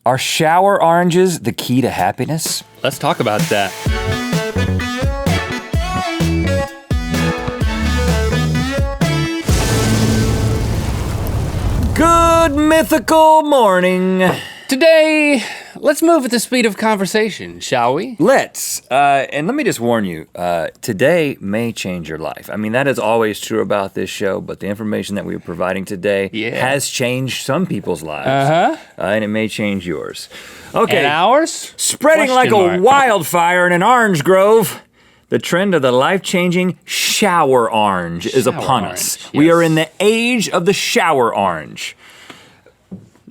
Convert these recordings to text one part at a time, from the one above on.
Are shower oranges the key to happiness? Let's talk about that. Good mythical morning. Today, let's move at the speed of conversation, shall we? Let's. And let me just warn you, today may change your life. I mean, that is always true about this show, but the information that we're providing today has changed some people's lives. And it may change yours. Okay. And ours? Spreading like a wildfire in an orange grove. The trend of the life-changing shower orange is upon us. Yes. We are in the age of the shower orange.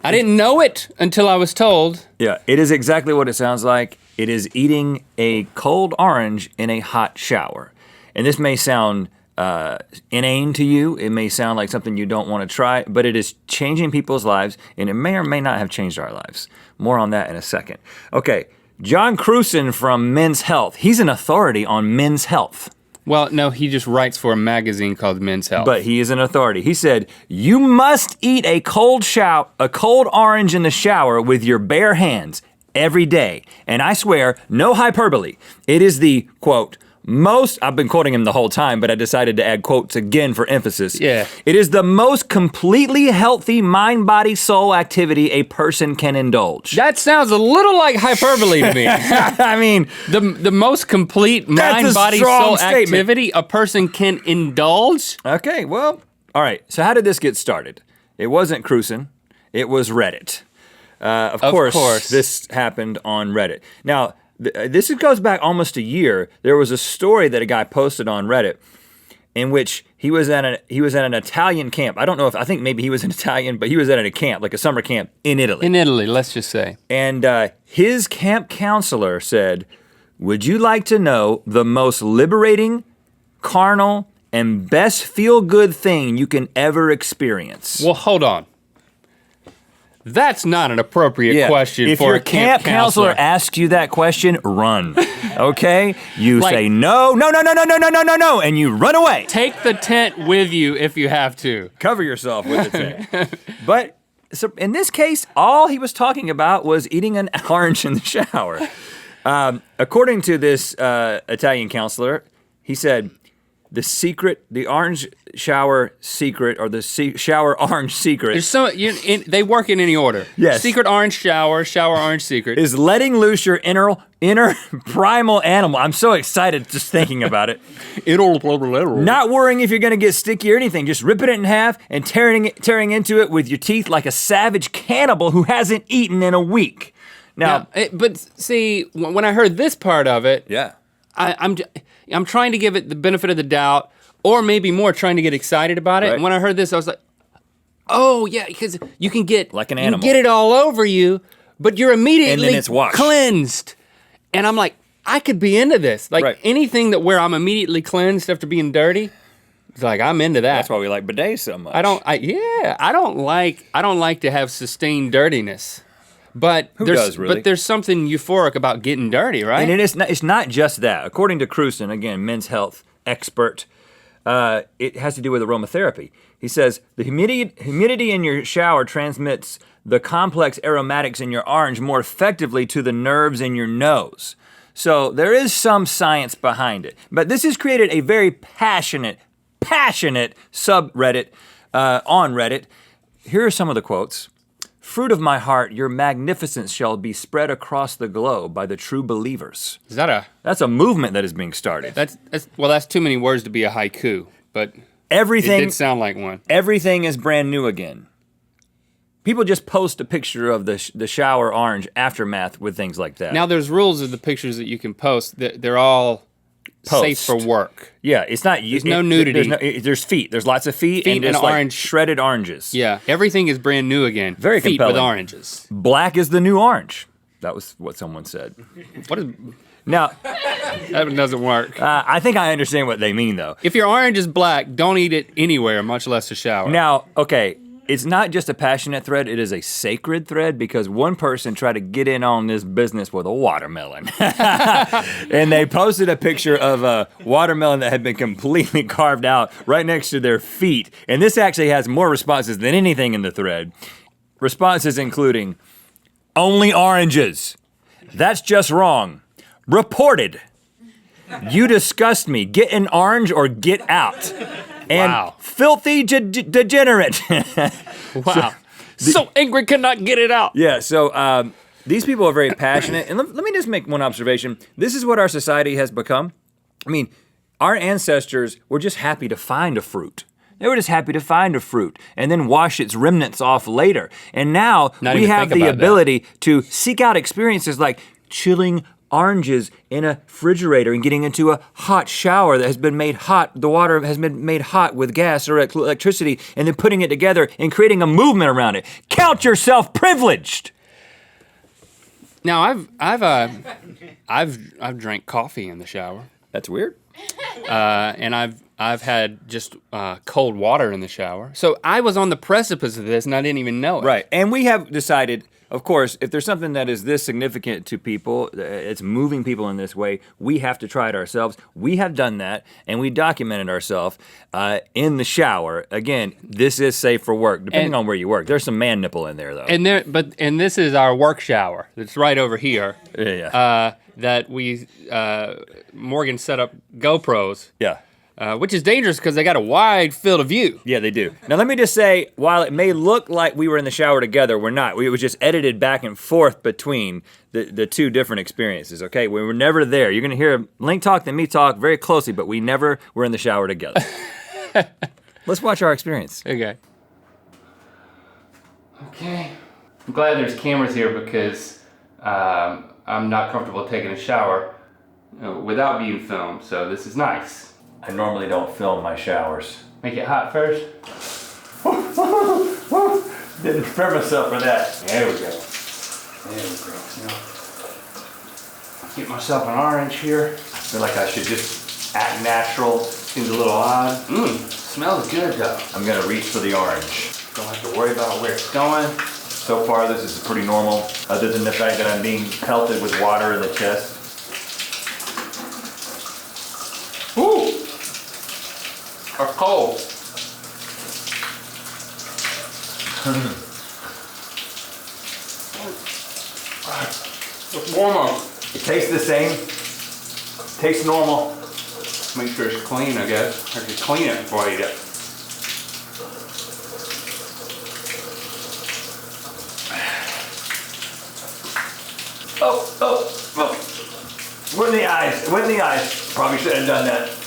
I didn't know it until I was told. Yeah, it is exactly what it sounds like. It is eating a cold orange in a hot shower. And this may sound inane to you. It may sound like something you don't want to try, but it is changing people's lives, and it may or may not have changed our lives. More on that in a second. Okay, John Crewson from Men's Health. He's an authority on men's health. Well, no, he just writes for a magazine called Men's Health. But he is an authority. He said, you must eat a cold orange in the shower with your bare hands every day. And I swear, no hyperbole. It is the, quote, I've been quoting him the whole time, but I decided to add quotes again for emphasis. Yeah. It is the most completely healthy mind, body, soul activity a person can indulge. That sounds a little like hyperbole to me. I mean, the most complete mind, body, soul activity a person can indulge? Okay, well, all right. So how did this get started? It wasn't Crewson. It was Reddit. Of course, this happened on Reddit. Now, this goes back almost a year. There was a story that a guy posted on Reddit in which he was at an Italian camp. I think maybe he was an Italian, but he was at a camp, like a summer camp in Italy. In Italy, let's just say. And his camp counselor said, would you like to know the most liberating, carnal, and best feel-good thing you can ever experience? Well, hold on. That's not an appropriate question for a camp counselor. If your camp counselor asks you that question, run, okay? You say, no, and you run away. Take the tent with you if you have to. Cover yourself with the tent. But so in this case, all he was talking about was eating an orange in the shower. According to this Italian counselor, he said, the orange shower secret, or the shower orange secret. There's they work in any order. Yes. Secret orange shower orange secret. Is letting loose your inner primal animal. I'm so excited just thinking about it. Not worrying if you're gonna get sticky or anything. Just ripping it in half and tearing into it with your teeth like a savage cannibal who hasn't eaten in a week. Now, but see, when I heard this part of it, yeah. I'm trying to give it the benefit of the doubt, or maybe more trying to get excited about it. Right. And when I heard this, I was like, oh yeah, because you can get like an animal. You can get it all over you, but you're immediately and then it's washed. Cleansed. And I'm like, I could be into this. Like anything where I'm immediately cleansed after being dirty, it's like I'm into that. That's why we like bidets so much. I don't like to have sustained dirtiness. But there's something euphoric about getting dirty, right? And it's not just that. According to Crewson, again, Men's Health expert, it has to do with aromatherapy. He says, the humidity in your shower transmits the complex aromatics in your orange more effectively to the nerves in your nose. So there is some science behind it. But this has created a very passionate subreddit on Reddit. Here are some of the quotes. Fruit of my heart, your magnificence shall be spread across the globe by the true believers. That's a movement that is being started. That's too many words to be a haiku, but it did sound like one. Everything is brand new again. People just post a picture of the shower orange aftermath with things like that. Now there's rules of the pictures that you can post. They're all safe for work. Yeah, it's not. There's no nudity. There's feet. There's lots of feet and there's orange, shredded oranges. Yeah, everything is brand new again. Very feet compelling. With oranges. Black is the new orange. That was what someone said. What is? Now, that doesn't work. I think I understand what they mean, though. If your orange is black, don't eat it anywhere, much less a shower. Now, okay. It's not just a passionate thread, it is a sacred thread because one person tried to get in on this business with a watermelon. And they posted a picture of a watermelon that had been completely carved out right next to their feet. And this actually has more responses than anything in the thread. Responses including, only oranges. That's just wrong. Reported. You disgust me. Get an orange or get out. And filthy degenerate. Wow. So angry cannot get it out. Yeah, so these people are very passionate. And let me just make one observation. This is what our society has become. I mean, our ancestors were just happy to find a fruit. They were just happy to find a fruit and then wash its remnants off later. And now we have the ability to seek out experiences like chilling oranges in a refrigerator and getting into a hot shower that has been made hot. The water has been made hot with gas or electricity, and then putting it together and creating a movement around it. Count yourself privileged. Now I've drank coffee in the shower. That's weird. And I've had just cold water in the shower. So I was on the precipice of this and I didn't even know it. Right, and we have decided, of course, if there's something that is this significant to people, it's moving people in this way, we have to try it ourselves. We have done that, and we documented ourselves in the shower. Again, this is safe for work, depending on where you work. There's some man nipple in there, though. And this is our work shower. It's right over here. Yeah. That Morgan set up GoPros. Yeah. Which is dangerous because they got a wide field of view. Yeah, they do. Now let me just say, while it may look like we were in the shower together, we're not. It was just edited back and forth between the two different experiences, okay? We were never there. You're gonna hear Link talk and me talk very closely, but we never were in the shower together. Let's watch our experience. Okay. I'm glad there's cameras here because I'm not comfortable taking a shower without being filmed, so this is nice. I normally don't film my showers. Make it hot first. Didn't prepare myself for that. There we go. Get myself an orange here. I feel like I should just act natural. Seems a little odd. Smells good though. I'm gonna reach for the orange. Don't have to worry about where it's going. So far, this is pretty normal, other than the fact that I'm being pelted with water in the chest. Ooh! It's cold. It's warmer. It tastes the same. Tastes normal. Make sure it's clean, I guess. I can clean it before I eat it. Oh. Went in the eyes. Probably should have done that.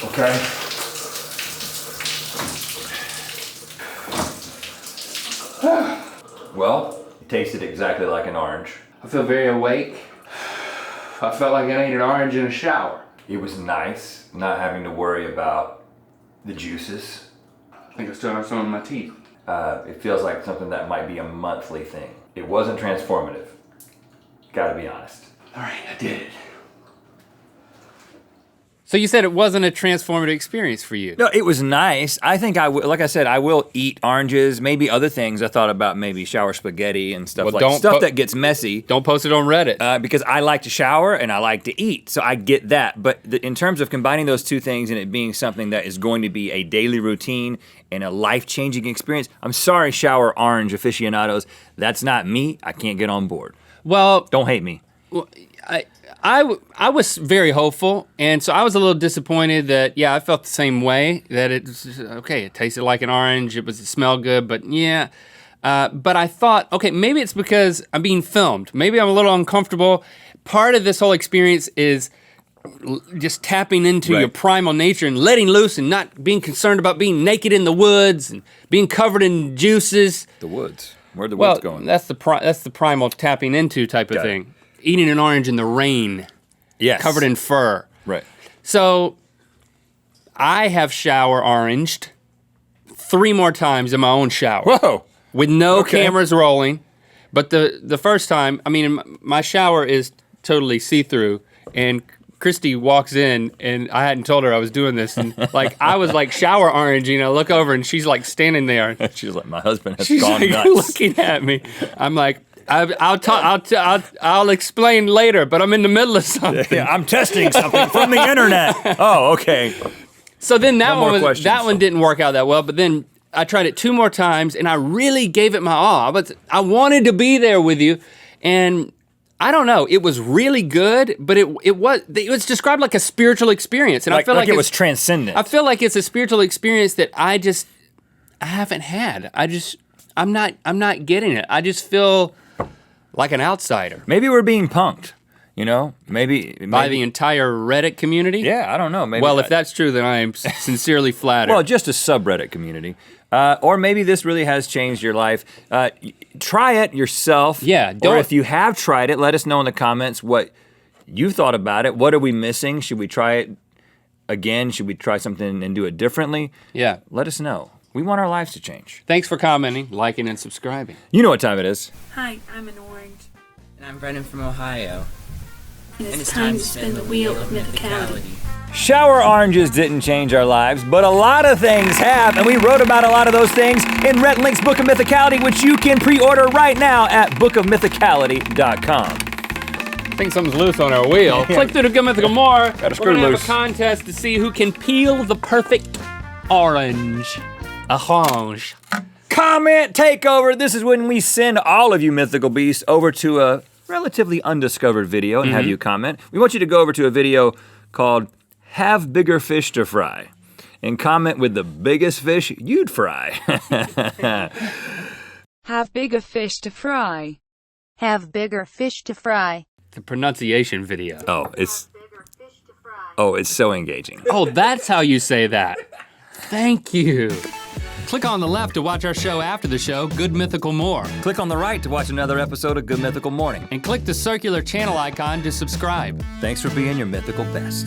Okay. Well, it tasted exactly like an orange. I feel very awake. I felt like I ate an orange in a shower. It was nice not having to worry about the juices. I think I still have some in my teeth. It feels like something that might be a monthly thing. It wasn't transformative. Gotta be honest. All right, I did it. So you said it wasn't a transformative experience for you? No, it was nice. I think like I said, I will eat oranges, maybe other things. I thought about maybe shower spaghetti and stuff that gets messy. Don't post it on Reddit. Because I like to shower and I like to eat, so I get that. But in terms of combining those two things and it being something that is going to be a daily routine and a life-changing experience, I'm sorry, shower orange aficionados. That's not me. I can't get on board. Well, don't hate me. Well, I was very hopeful, and so I was a little disappointed that, yeah, I felt the same way, that it tasted like an orange, it smelled good, but yeah. But I thought, okay, maybe it's because I'm being filmed. Maybe I'm a little uncomfortable. Part of this whole experience is just tapping into your primal nature and letting loose and not being concerned about being naked in the woods and being covered in juices. The woods? Where'd the woods going? That's the primal tapping into type of thing. Eating an orange in the rain. Yes. Covered in fur. Right. So I have shower oranged 3 more times in my own shower. Whoa. With no cameras rolling. But the first time, I mean, my shower is totally see-through, and Christy walks in, and I hadn't told her I was doing this, and like I was like shower oranging. I look over, and she's like standing there. She's like, my husband has she's gone like nuts. Looking at me. I'm like, I'll explain later, but I'm in the middle of something. Yeah, I'm testing something from the internet. Oh, okay. So then that one didn't work out that well. But then I tried it 2 more times, and I really gave it my all. I wanted to be there with you, and I don't know. It was really good, but it was described like a spiritual experience, and I feel like it was transcendent. I feel like it's a spiritual experience that I haven't had. I'm not getting it. I just feel like an outsider. Maybe we're being punked. You know, maybe by the entire Reddit community. Yeah, I don't know. Maybe. Well, if that's true, then I am sincerely flattered. Well, just a subreddit community, or maybe this really has changed your life. Try it yourself. Yeah. Or if you have tried it, let us know in the comments what you thought about it. What are we missing? Should we try it again? Should we try something and do it differently? Yeah. Let us know. We want our lives to change. Thanks for commenting, liking, and subscribing. You know what time it is. Hi, I'm an orange. And I'm Brennan from Ohio. And it's time to spin the wheel of mythicality. Shower oranges didn't change our lives, but a lot of things have, and we wrote about a lot of those things in Rhett Link's Book of Mythicality, which you can pre-order right now at bookofmythicality.com. I think something's loose on our wheel. Click through to Mythical More. Got a screw We're gonna loose. have a contest to see who can peel the perfect orange. Orange. Comment takeover. This is when we send all of you mythical beasts over to a relatively undiscovered video and have you comment. We want you to go over to a video called Have Bigger Fish to Fry and comment with the biggest fish you'd fry. Have bigger fish to fry. Have bigger fish to fry. The pronunciation video. It's so engaging. Oh, that's how you say that. Thank you. Click on the left to watch our show after the show, Good Mythical More. Click on the right to watch another episode of Good Mythical Morning. And click the circular channel icon to subscribe. Thanks for being your mythical best.